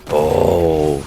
Oh.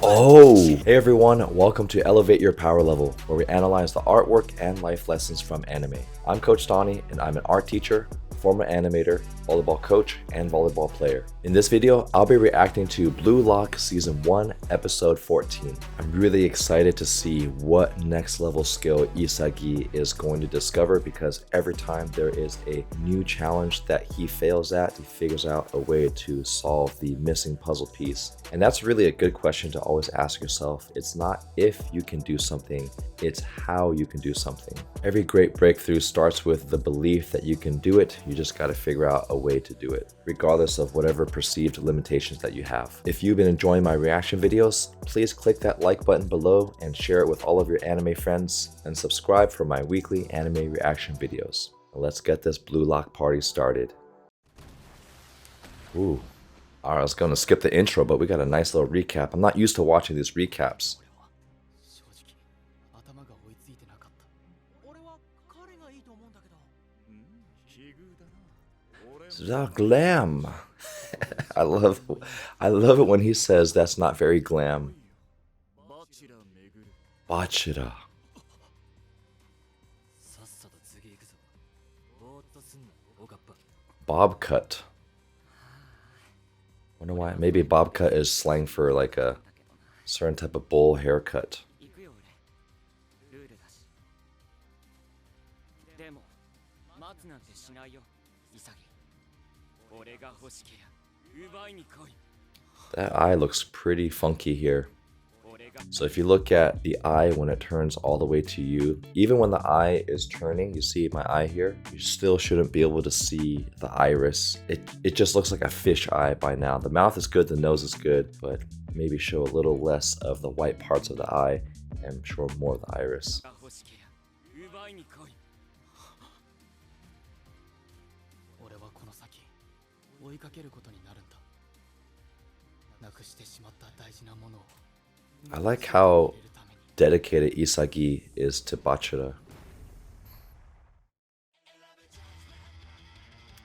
Oh! Hey everyone, welcome to Elevate Your Power Level, where we analyze the artwork and life lessons from anime. I'm Coach Donnie, and I'm an art teacher, former animator, volleyball coach, and volleyball player. In this video, I'll be reacting to Blue Lock Season 1, Episode 14. I'm really excited to see what next level skill Isagi is going to discover, because every time there is a new challenge that he fails at, he figures out a way to solve the missing puzzle piece. And that's really a good question to always ask yourself. It's not if you can do something, it's how you can do something. Every great breakthrough starts with the belief that you can do it. You just got to figure out a way to do it, regardless of whatever perceived limitations that you have. If you've been enjoying my reaction videos, please click that like button below and share it with all of your anime friends, and subscribe for my weekly anime reaction videos. Let's get this Blue Lock party started. Ooh. Alright, I was gonna skip the intro, but we got a nice little recap. I'm not used to watching these recaps. The glam. I love it when he says that's not very glam. Bachira. Bob cut. Wonder why. Maybe bob cut is slang for like a certain type of bowl haircut. That eye looks pretty funky here. So if you look at the eye when it turns all the way to you, even when the eye is turning, you see my eye here, you still shouldn't be able to see the iris. It just looks like a fish eye by now. The mouth is good, the nose is good, but maybe show a little less of the white parts of the eye and show more of the iris. I like how dedicated Isagi is to Bachira.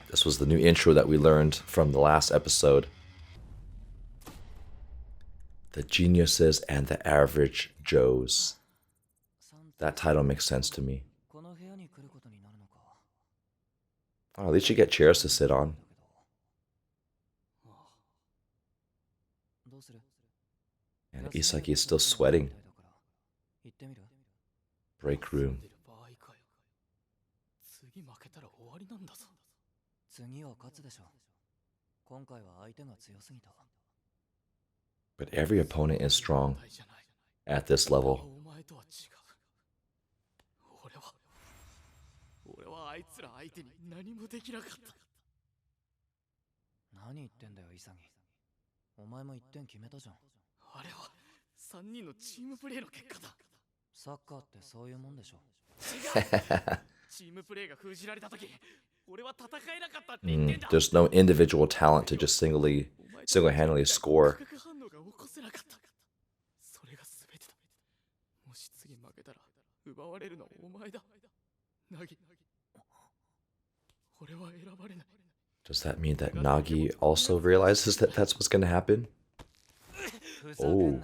This was the new intro that we learned from the last episode. The Geniuses and the Average Joes. That title makes sense to me. Oh, at least you get chairs to sit on. And Isagi is still sweating. Break room. But every opponent is strong at this level. There's no individual talent to just single-handedly score. Does that mean that Nagi also realizes that that's what's going to happen? Oh.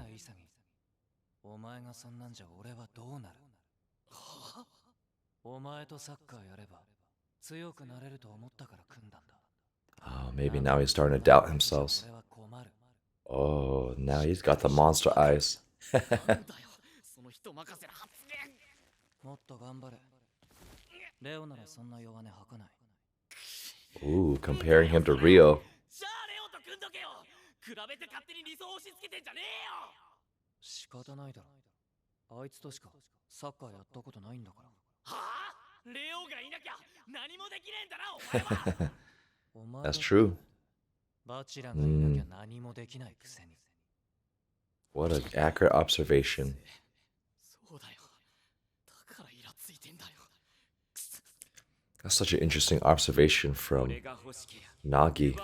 Oh, maybe now he's starting to doubt himself. Oh, now he's got the monster eyes. Ooh, comparing him to Rio. That's true. What an accurate observation. That's such an interesting observation from Nagi.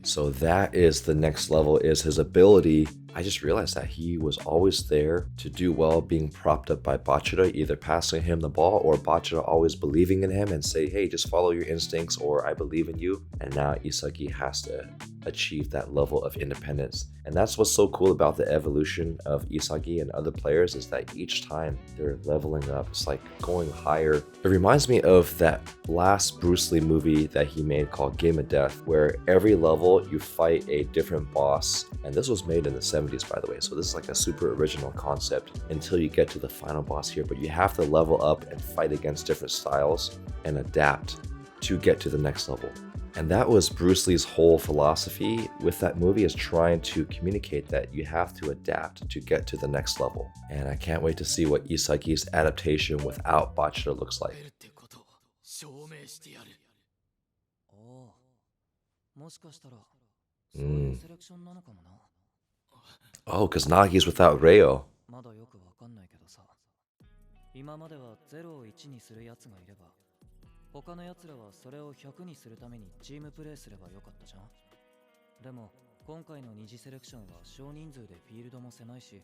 So that is the next level, is his ability. I just realized that he was always there to do well, being propped up by Bachira, either passing him the ball or Bachira always believing in him and say, hey, just follow your instincts, or I believe in you. And now Isagi has to achieve that level of independence. And that's what's so cool about the evolution of Isagi and other players, is that each time they're leveling up, it's like going higher. It reminds me of that last Bruce Lee movie that he made called Game of Death, where every level you fight a different boss. And this was made in the 70s, by the way, so this is like a super original concept until you get to the final boss here. But you have to level up and fight against different styles and adapt to get to the next level. And that was Bruce Lee's whole philosophy with that movie, is trying to communicate that you have to adapt to get to the next level. And I can't wait to see what Isagi's adaptation without Bachira looks like. Oh, because Nagi's without Reo.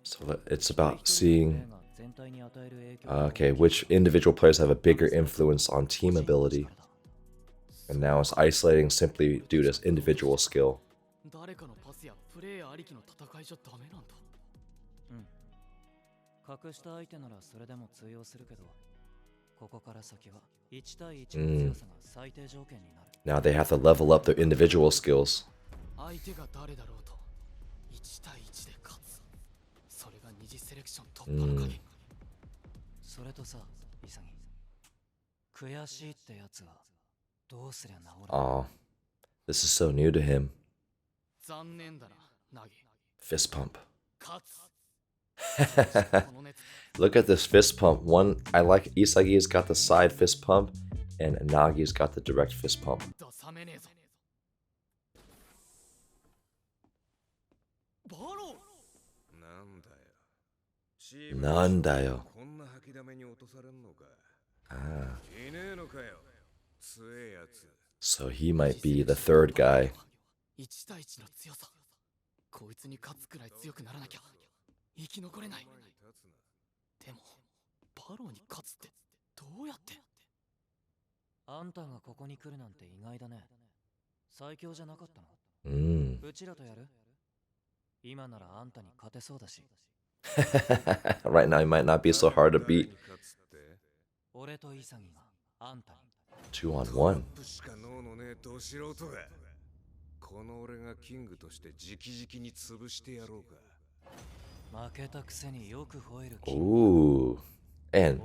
So it's about seeing okay, which individual players have a bigger influence on team ability. And now it's isolating simply due to individual skill. Now they have to level up their individual skills. Oh, this is so new to him. Fist pump. Look at this fist pump. One, I like Isagi's got the side fist pump, and Nagi's got the direct fist pump. Nandayo. Ah. So he might be the third guy. Right now, he might not be so hard to beat. 2-on-1. Ooh. And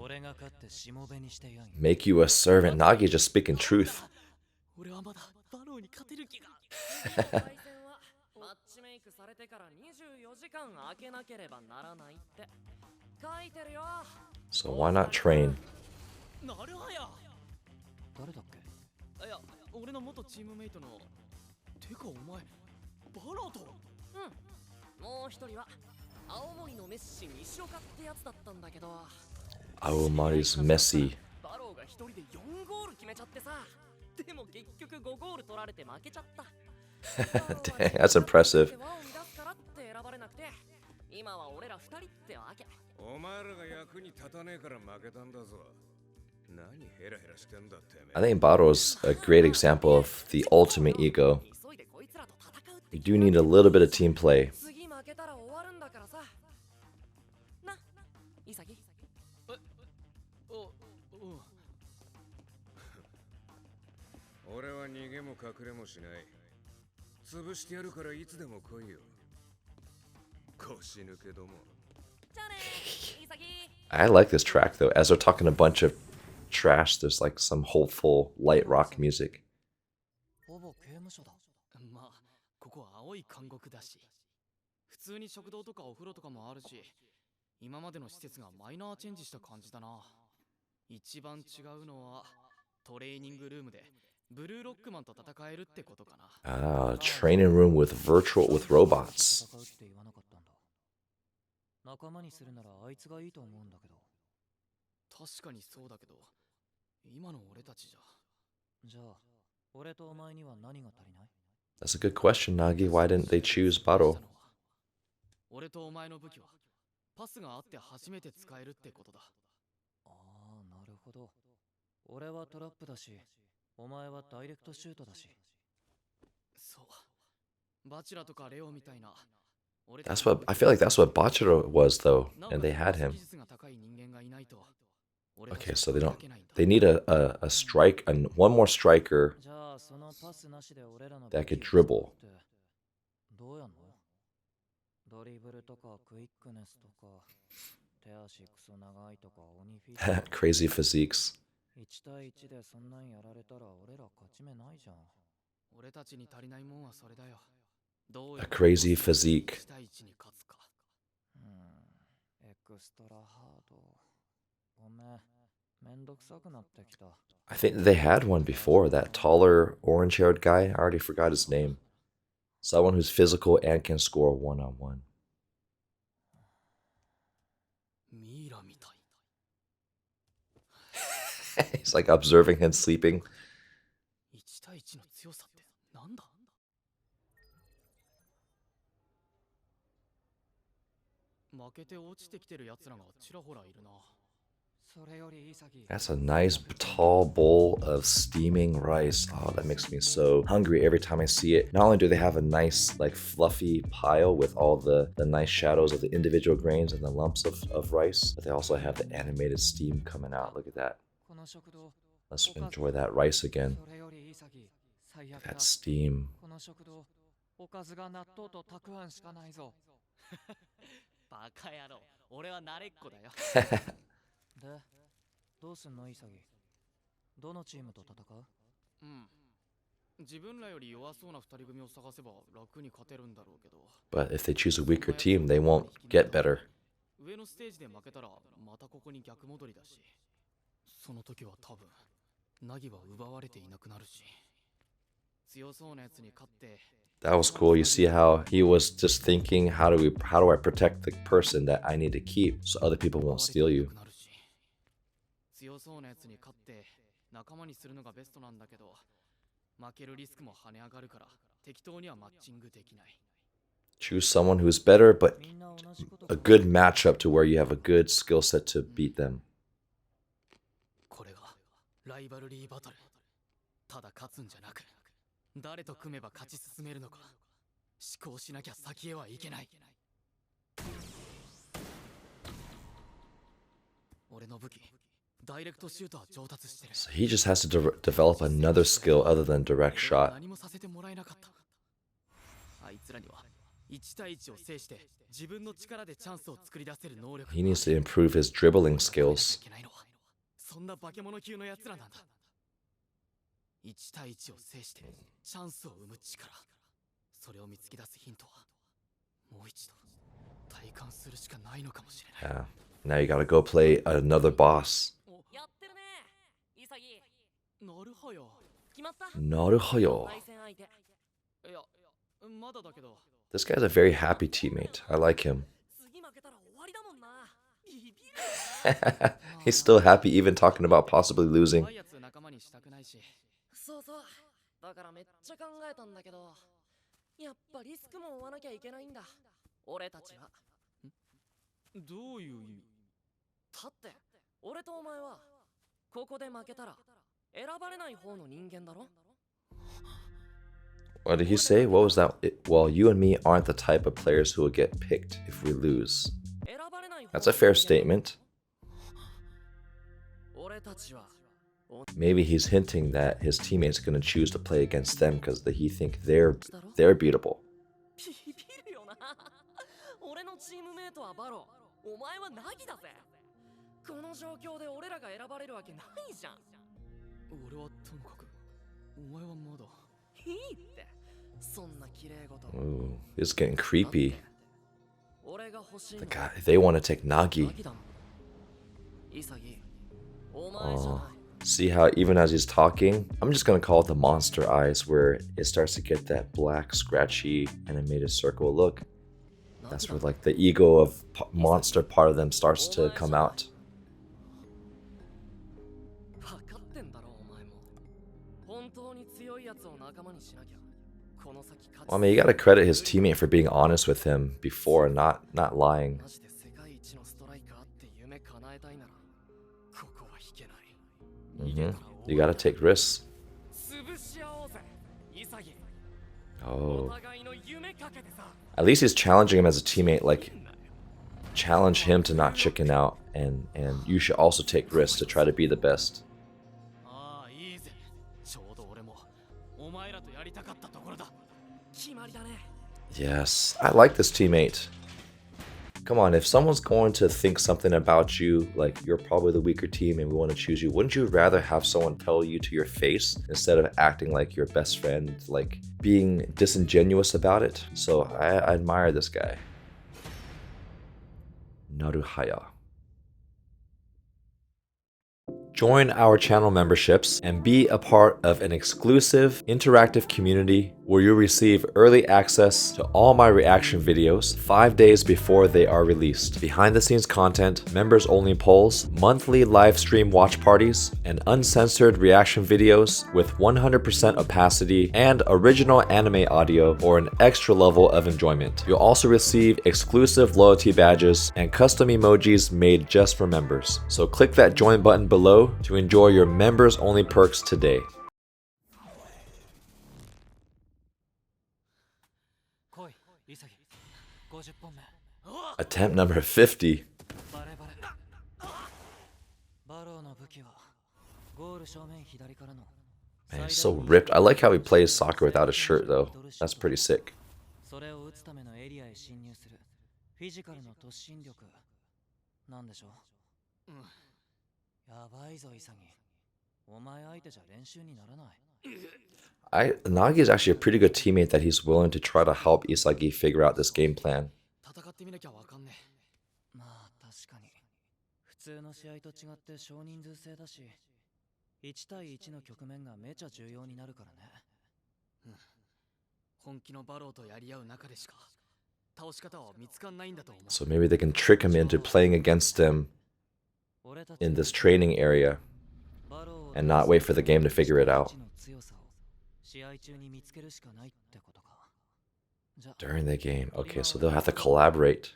make you a servant. Nagi just speaking truth. So why not train? Aomari's Messi. Dang, that's impressive. I think Barou's a great example of the ultimate ego. You do need a little bit of team play. I like this track though. As they're talking a bunch of trash, there's like some hopeful light rock music. Ah, training room with robots. That's a good question, Nagi. Why didn't they choose Barou? 俺とお前の武器はパスがあって初めて使えるってことだ。ああ、なるほど。俺はトラップだし、お前はダイレクトシュートだし。そう。バチェラとかレオみたいな。That's what I feel like. That's what Bachiro was, though, and they had him. Okay, so they don't. They need a strike and one more striker じゃあそのパスなしで俺らの that could dribble. どうやんの？ドリブルとかクイックネスとか手足クソ長いとか鬼フィート Crazy physiques. 1対1でそんなんやられたら俺ら勝ち目ないじゃん。俺たちに足りないもんはそれだよ。 A crazy physique. エクストラハード。ごめん、めんどくさくなってきた。I think they had one before. That taller, orange-haired guy. I already forgot his name. Someone who's physical and can score one-on-one. He's like observing him sleeping. 1対1の強さってなんだ? That's a nice tall bowl of steaming rice. Oh, that makes me so hungry every time I see it. Not only do they have a nice like fluffy pile with all the nice shadows of the individual grains and the lumps of rice, but they also have the animated steam coming out. Look at that. Let's enjoy that rice again. That steam. バカ野郎、俺は慣れっこだよ。で、どうすんのイサギ？どのチームと戦う？うん。自分らより弱そうな2人組を探せば楽に勝てるんだろうけど。But if they choose a weaker team, they won't get better. 上のステージで負けたらまたここに逆戻りだし、その時は多分ナギは奪われていなくなるし、強そうなやつに勝って。 That was cool. You see how he was just thinking, how do I protect the person that I need to keep so other people won't steal you? Choose someone who's better, but a good matchup to where you have a good skill set to beat them. これがライバルリーバトル。ただ勝つんじゃなく、 誰と組めば勝ち進めるのか思考しなきゃ先へはいけない。俺の武器、ダイレクトシュートは上達してる。 So he just has to develop another skill other than direct shot. 何もさせてもらえなかった。あいつらには1対1を制して自分の力でチャンスを作り出せる能力。 He needs to improve his dribbling skills. そんな化け物級のやつらなんだ。 1対1を制してチャンスを生む力、それを見つけ出すヒントはもう一度体感するしかないのかもしれない。 Yeah. Now you gotta go play another boss. やってるね、イサギ。なるはや。決まった？ Naruhaya. いや、まだだけど。 This guy's a very happy teammate. I like him. 次負けたら終わりだもんな。 He's still happy even talking about possibly losing. そうそう。だからめっちゃ考えたんだけど、やっぱリスクも負わなきゃいけないんだ。俺たちは。どういう意味？だって俺とお前はここで負けたら選ばれない方の人間だろ。 What did he say? What was that? Well, you and me aren't the type of players who will get picked if we lose. That's a fair statement. Maybe he's hinting that his teammates are going to choose to play against them because he think they're beatable. 俺のチームメイトはバロ、お前はナギだぜ。この状況で俺らが選ばれるわけないじゃん。俺はともかく、お前はまだ。いいって。そんな綺麗事。Ooh, it's getting creepy. The guy, they want to take Nagi. Oh, see how even as he's talking, I'm just gonna call it the monster eyes, where it starts to get that black, scratchy, animated circle look. That's where like the ego of monster part of them starts to come out. Well, I mean, you gotta credit his teammate for being honest with him before, not lying. You gotta take risks. Oh. At least he's challenging him as a teammate, like, challenge him to not chicken out, and you should also take risks to try to be the best. Yes, I like this teammate. Come on, if someone's going to think something about you, like you're probably the weaker team and we want to choose you, wouldn't you rather have someone tell you to your face instead of acting like your best friend, like being disingenuous about it? So I admire this guy. Naruhaya. Join our channel memberships and be a part of an exclusive interactive community where you'll receive early access to all my reaction videos 5 days before they are released, behind the scenes content, members only polls, monthly live stream watch parties, and uncensored reaction videos with 100% opacity and original anime audio or an extra level of enjoyment. You'll also receive exclusive loyalty badges and custom emojis made just for members. So click that join button below to enjoy your members only perks today. Attempt number 50. Man, he's so ripped. I like how he plays soccer without a shirt though. That's pretty sick. Nagi is actually a pretty good teammate that he's willing to try to help Isagi figure out this game plan. So maybe they can trick him into playing against him in this training area and not wait for the game to figure it out. During the game. Okay, so they'll have to collaborate.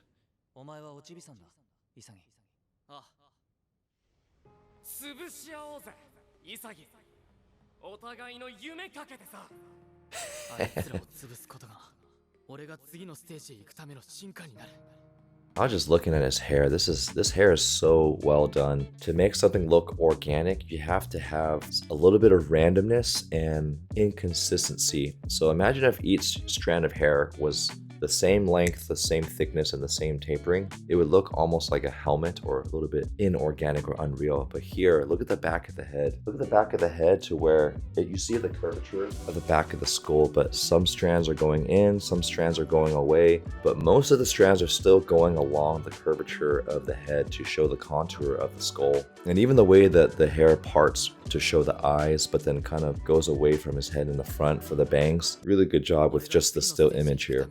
I was just looking at his hair. This hair is so well done. To make something look organic, you have to have a little bit of randomness and inconsistency. So imagine if each strand of hair was the same length, the same thickness, and the same tapering. It would look almost like a helmet or a little bit inorganic or unreal. But here, look at the back of the head. Look at the back of the head to where you see the curvature of the back of the skull, but some strands are going in, some strands are going away, but most of the strands are still going along the curvature of the head to show the contour of the skull. And even the way that the hair parts to show the eyes, but then kind of goes away from his head in the front for the bangs. Really good job with just the still image here.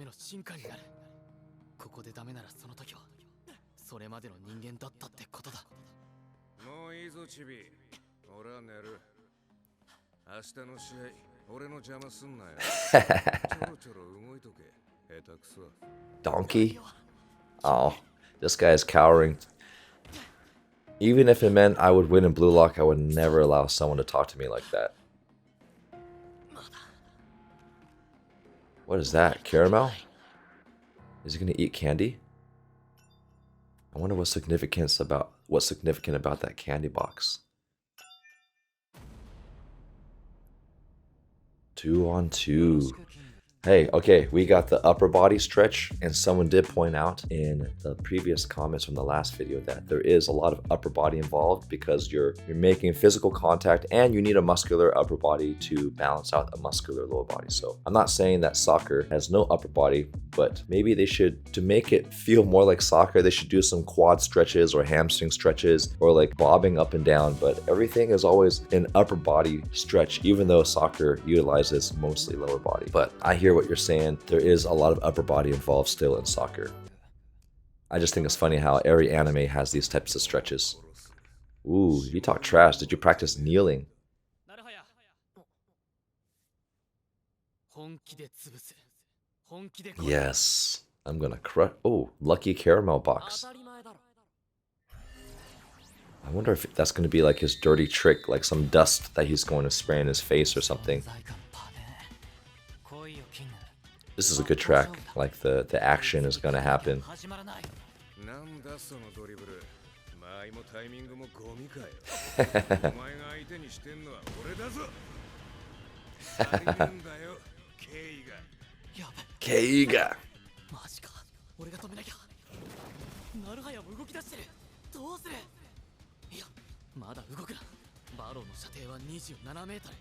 Donkey? Oh, this guy is cowering. Even if it meant I would win in Blue Lock, I would never allow someone to talk to me like that. What is that? Caramel? Is he gonna eat candy? I wonder what's significant about that candy box. 2-on-2. Hey, okay, we got the upper body stretch, and someone did point out in the previous comments from the last video that there is a lot of upper body involved because you're making physical contact and you need a muscular upper body to balance out a muscular lower body. So I'm not saying that soccer has no upper body, but maybe they should, to make it feel more like soccer, they should do some quad stretches or hamstring stretches or like bobbing up and down, but everything is always an upper body stretch, even though soccer utilizes mostly lower body. But I hear what you're saying. There is a lot of upper body involved still in soccer. I just think it's funny how every anime has these types of stretches. Ooh, you talk trash. Did you practice kneeling? Yes. I'm gonna crush. Oh, lucky caramel box. I wonder if that's gonna be like his dirty trick, like some dust that he's going to spray in his face or something. This is a good track. Like the action is gonna happen. Keiga. 俺が止めなきゃ。ナルハヤも動き出してる。どうする？いや、まだ動くな。バローの射程は27メートル。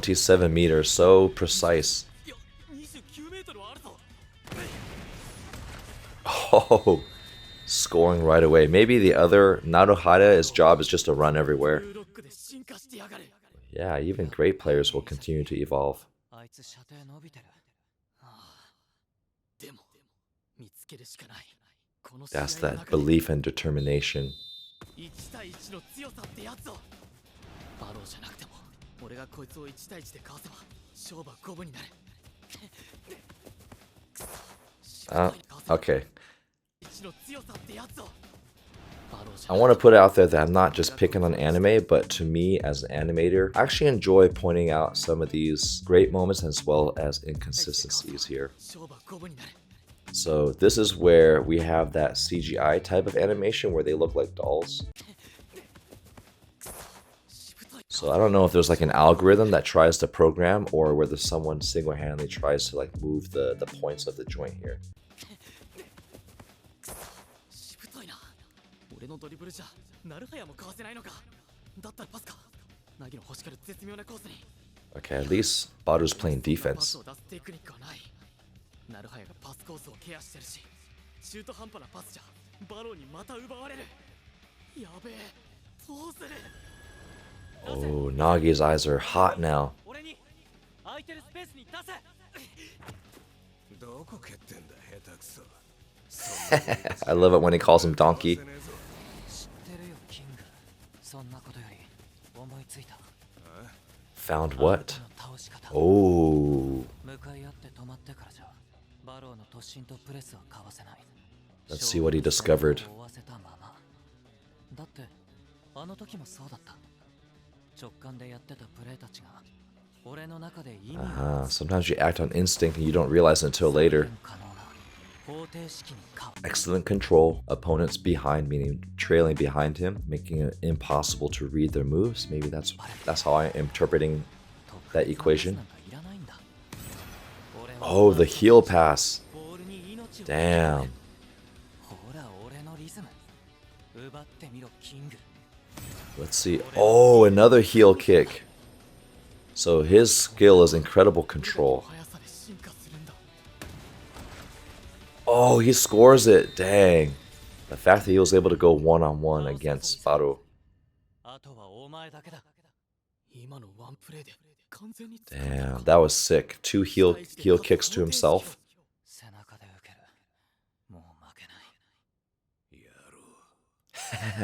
27 meters, so precise. いや、29メートルはあるぞ。Oh, scoring right away. Maybe the other Naruhaya's job is just to run everywhere. Yeah, even great players will continue to evolve. That's that belief and determination. Okay. I want to put it out there that I'm not just picking on anime, but to me as an animator, I actually enjoy pointing out some of these great moments as well as inconsistencies here. So this is where we have that CGI type of animation where they look like dolls. So I don't know if there's like an algorithm that tries to program or whether someone single-handedly tries to like move the points of the joint here. Okay, at least Baru's playing defense. Oh, Nagi's eyes are hot now. I love it when he calls him Donkey. Found what? Oh. Let's see what he discovered. Sometimes you act on instinct and you don't realize it until later. Excellent control. Opponents behind, meaning trailing behind him, making it impossible to read their moves. Maybe that's how I'm interpreting that equation. Oh, the heel pass. Damn. Let's see. Oh, another heel kick. So his skill is incredible control. Oh, he scores it. Dang. The fact that he was able to go one-on-one against Barou. Damn, that was sick. 2 heel kicks to himself.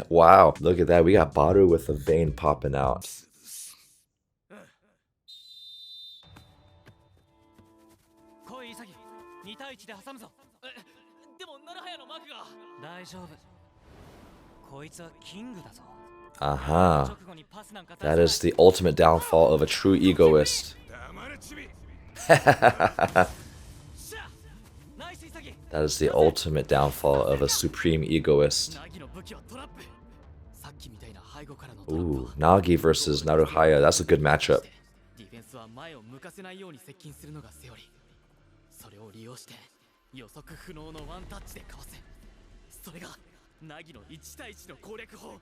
Wow, look at that. We got Barou with a vein popping out. That is the ultimate downfall of a true egoist. That is the ultimate downfall of a supreme egoist. Ooh, Nagi versus Naruhaya. That's a good matchup.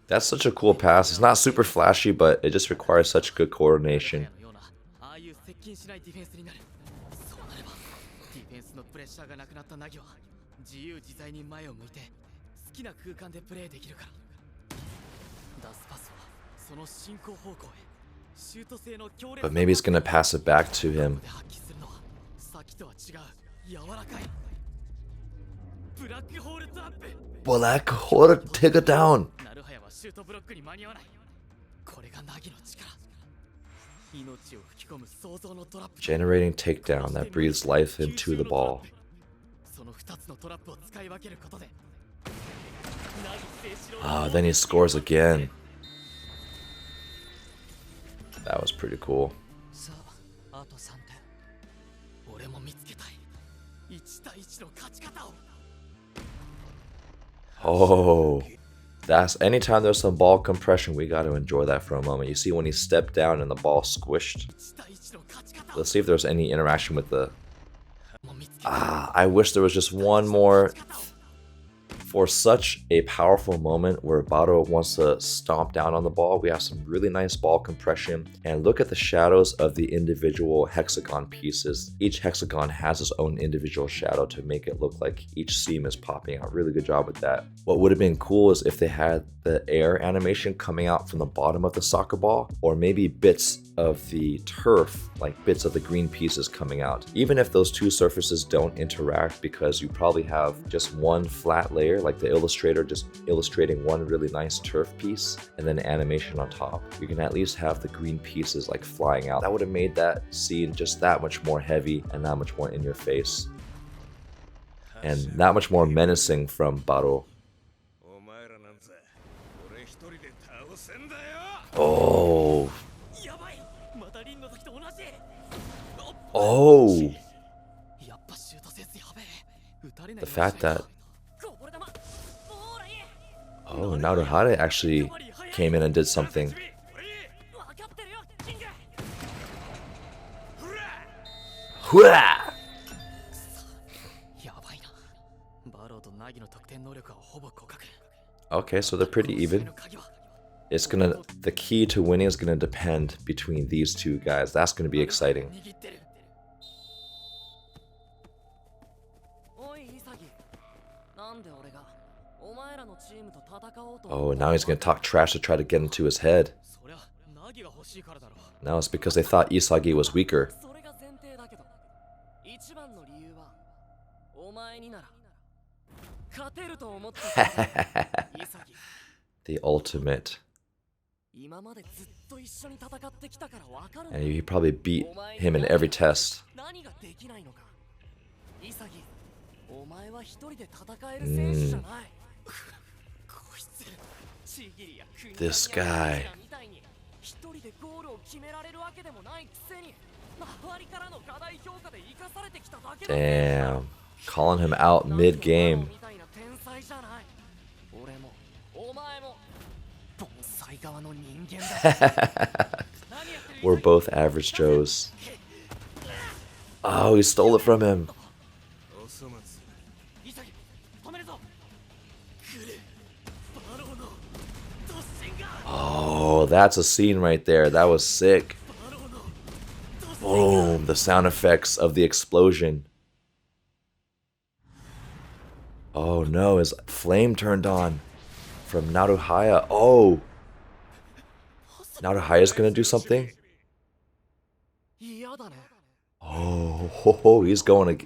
That's such a cool pass. It's not super flashy, but it just requires such good coordination. But maybe he's gonna pass it back to him. Black hole, take it down. 命を吹き込む想像のトラップ Generating takedown that breathes life into the ball. その2つのトラップを使い分けることで Ah, then he scores again. That was pretty cool. さあ、あと3点俺も見つけたい1対1の勝ち方を Oh, that's anytime there's some ball compression, we got to enjoy that for a moment. You see when he stepped down and the ball squished. 1対1の勝ち方を Let's see if there's any interaction with the... Ah, I wish there was just one more... For such a powerful moment where Barou wants to stomp down on the ball, we have some really nice ball compression. And look at the shadows of the individual hexagon pieces. Each hexagon has its own individual shadow to make it look like each seam is popping out. Really good job with that. What would have been cool is if they had the air animation coming out from the bottom of the soccer ball, or maybe bits of the turf, like bits of the green pieces coming out. Even if those two surfaces don't interact because you probably have just one flat layer, like the illustrator just illustrating one really nice turf piece and then animation on top, you can at least have the green pieces like flying out. That would have made that scene just that much more heavy and that much more in your face. And that much more menacing from Barou. Oh. Oh. The fact that... Oh, Naruhaya actually came in and did something. Hurrah! Okay, so they're pretty even. It's gonna... The key to winning is gonna depend between these two guys. That's gonna be exciting. Oh, now he's gonna talk trash to try to get into his head. Now it's because they thought Isagi was weaker. The ultimate. And he probably beat him in every test. This guy. Damn. Calling him out mid-game. We're both average Joes. Oh, he stole it from him. Oh, that's a scene right there. That was sick. Boom, the sound effects of the explosion. Oh no, his flame turned on from Naruhaya. Oh, Naruhaya's gonna do something? Oh, he's going to...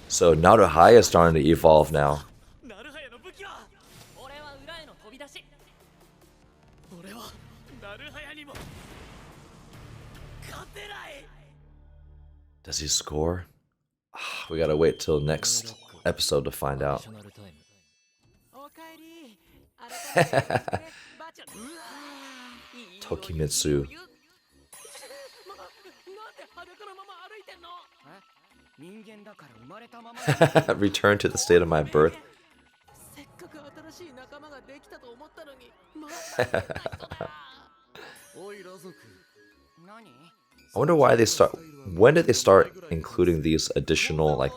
So Naruhaya is starting to evolve now. Does he score? We gotta wait till next episode to find out. Tokimitsu. Return to the state of my birth. I wonder why they start... When did they start including these additional, like,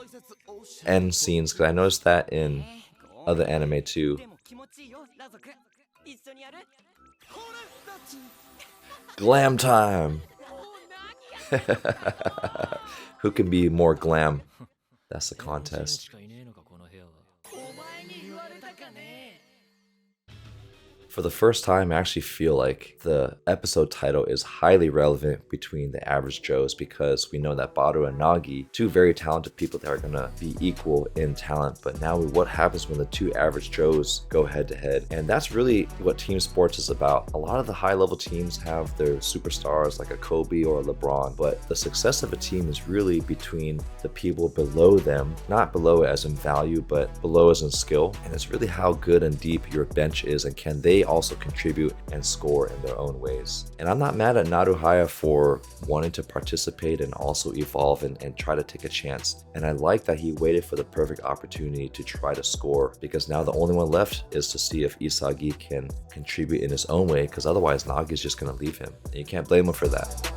end scenes? Because I noticed that in other anime too. Glam time! Who can be more glam? That's the contest. For the first time, I actually feel like the episode title is highly relevant between the average Joes, because we know that Barou and Nagi, two very talented people that are gonna be equal in talent, but now what happens when the two average Joes go head to head? And that's really what team sports is about. A lot of the high level teams have their superstars like a Kobe or a LeBron, but the success of a team is really between the people below them, not below as in value, but below as in skill. And it's really how good and deep your bench is, and can they also contribute and score in their own ways. And I'm not mad at Naruhaya for wanting to participate and also evolve and try to take a chance. And I like that he waited for the perfect opportunity to try to score, because now the only one left is to see if Isagi can contribute in his own way, because otherwise Nagi's just going to leave him. And you can't blame him for that.